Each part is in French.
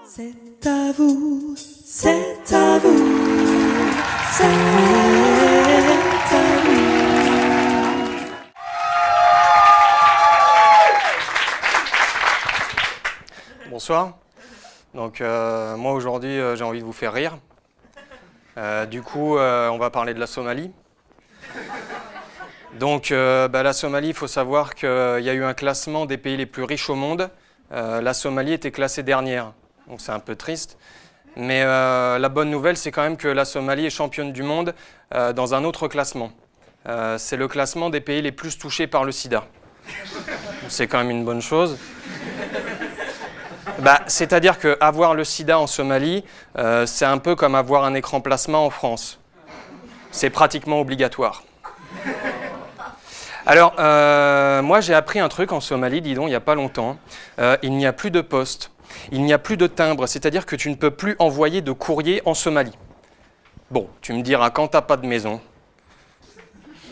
C'est à vous, c'est à vous, c'est à vous. Bonsoir. Donc moi aujourd'hui j'ai envie de vous faire rire. Du coup on va parler de la Somalie. Donc la Somalie, il faut savoir qu'il y a eu un classement des pays les plus riches au monde. La Somalie était classée dernière, donc c'est un peu triste. Mais la bonne nouvelle, c'est quand même que la Somalie est championne du monde dans un autre classement. C'est le classement des pays les plus touchés par le sida. C'est quand même une bonne chose. C'est-à-dire qu'avoir le sida en Somalie, c'est un peu comme avoir un écran plasma en France. C'est pratiquement obligatoire. Alors, moi j'ai appris un truc en Somalie, dis donc, il n'y a pas longtemps. Il n'y a plus de poste, il n'y a plus de timbre, c'est-à-dire que tu ne peux plus envoyer de courrier en Somalie. Bon, tu me diras, quand tu n'as pas de maison,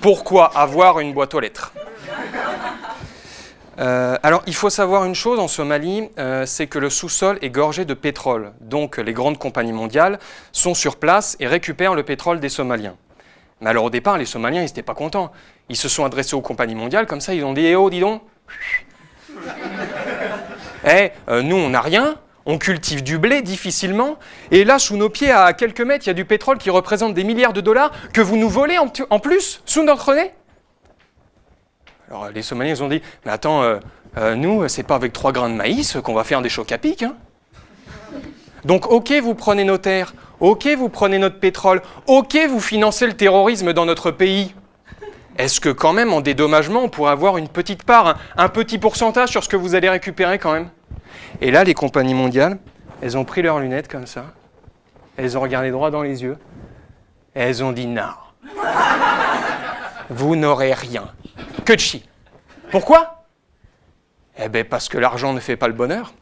pourquoi avoir une boîte aux lettres ? Alors, il faut savoir une chose en Somalie, c'est que le sous-sol est gorgé de pétrole. Donc, les grandes compagnies mondiales sont sur place et récupèrent le pétrole des Somaliens. Mais alors, au départ, les Somaliens, ils n'étaient pas contents. Ils se sont adressés aux compagnies mondiales, comme ça, ils ont dit « Eh oh, dis donc !» nous, on n'a rien, on cultive du blé difficilement, et là, sous nos pieds, à quelques mètres, il y a du pétrole qui représente des milliards de dollars que vous nous volez en plus, sous notre nez. Alors les Somaliens, ils ont dit « Mais attends, nous, c'est pas avec 3 grains de maïs qu'on va faire des chocs à pic. Hein. Donc, ok, vous prenez nos terres, ok, vous prenez notre pétrole, ok, vous financez le terrorisme dans notre pays. Est-ce que quand même, en dédommagement, on pourrait avoir une petite part, un petit pourcentage sur ce que vous allez récupérer quand même ?» Et là, les compagnies mondiales, elles ont pris leurs lunettes comme ça, elles ont regardé droit dans les yeux, et elles ont dit « Non, vous n'aurez rien. Que de chi. » Pourquoi ? Eh bien, parce que l'argent ne fait pas le bonheur.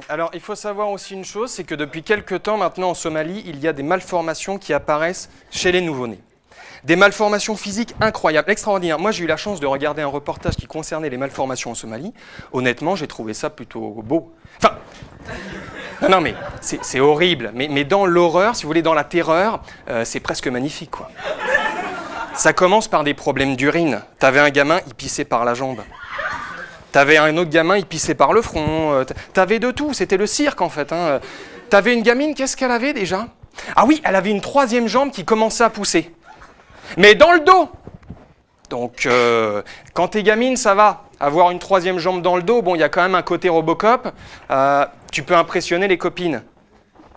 Alors, il faut savoir aussi une chose, c'est que depuis quelques temps maintenant en Somalie, il y a des malformations qui apparaissent chez les nouveau-nés. Des malformations physiques incroyables, extraordinaires. Moi, j'ai eu la chance de regarder un reportage qui concernait les malformations en Somalie. Honnêtement, j'ai trouvé ça plutôt beau. Enfin, non, mais c'est horrible. Mais dans l'horreur, si vous voulez, dans la terreur, c'est presque magnifique, quoi. Ça commence par des problèmes d'urine. T'avais un gamin, il pissait par la jambe. T'avais un autre gamin, il pissait par le front. T'avais de tout, c'était le cirque, en fait. Hein. T'avais une gamine, qu'est-ce qu'elle avait déjà ? Ah oui, elle avait une 3e jambe qui commençait à pousser. Mais dans le dos. Donc, quand t'es gamine, ça va. Avoir une 3e jambe dans le dos, bon, il y a quand même un côté Robocop. Tu peux impressionner les copines.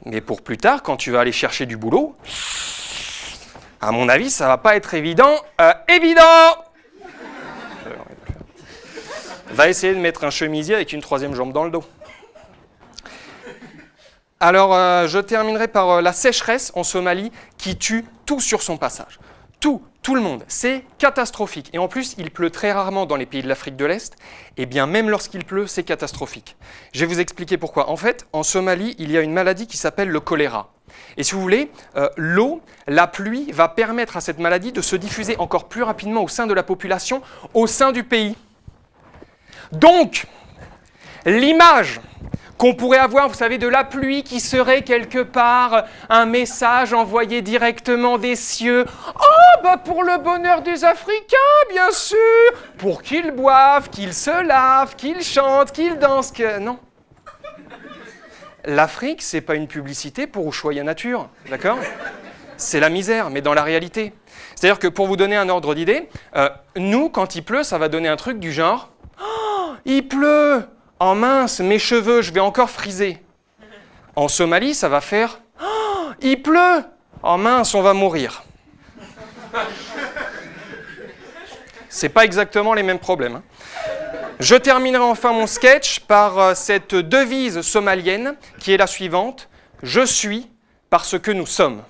Mais pour plus tard, quand tu vas aller chercher du boulot, à mon avis, ça va pas être évident. Évident ! Va essayer de mettre un chemisier avec une 3e jambe dans le dos. Alors, je terminerai par la sécheresse en Somalie qui tue tout sur son passage. Tout le monde. C'est catastrophique. Et en plus, il pleut très rarement dans les pays de l'Afrique de l'Est. Et bien, même lorsqu'il pleut, c'est catastrophique. Je vais vous expliquer pourquoi. En fait, en Somalie, il y a une maladie qui s'appelle le choléra. Et si vous voulez, l'eau, la pluie, va permettre à cette maladie de se diffuser encore plus rapidement au sein de la population, au sein du pays. Donc, l'image qu'on pourrait avoir, vous savez, de la pluie qui serait quelque part un message envoyé directement des cieux. Oh, bah pour le bonheur des Africains, bien sûr, pour qu'ils boivent, qu'ils se lavent, qu'ils chantent, qu'ils dansent. Non. L'Afrique, c'est pas une publicité pour Ushuaïa Nature, d'accord ? C'est la misère, mais dans la réalité. C'est-à-dire que pour vous donner un ordre d'idée, nous, quand il pleut, ça va donner un truc du genre oh, il pleut. Oh mince, mes cheveux, je vais encore friser. En Somalie, ça va faire oh, il pleut. Oh mince, on va mourir. C'est pas exactement les mêmes problèmes. Hein. Je terminerai enfin mon sketch par cette devise somalienne qui est la suivante. Je suis parce que nous sommes.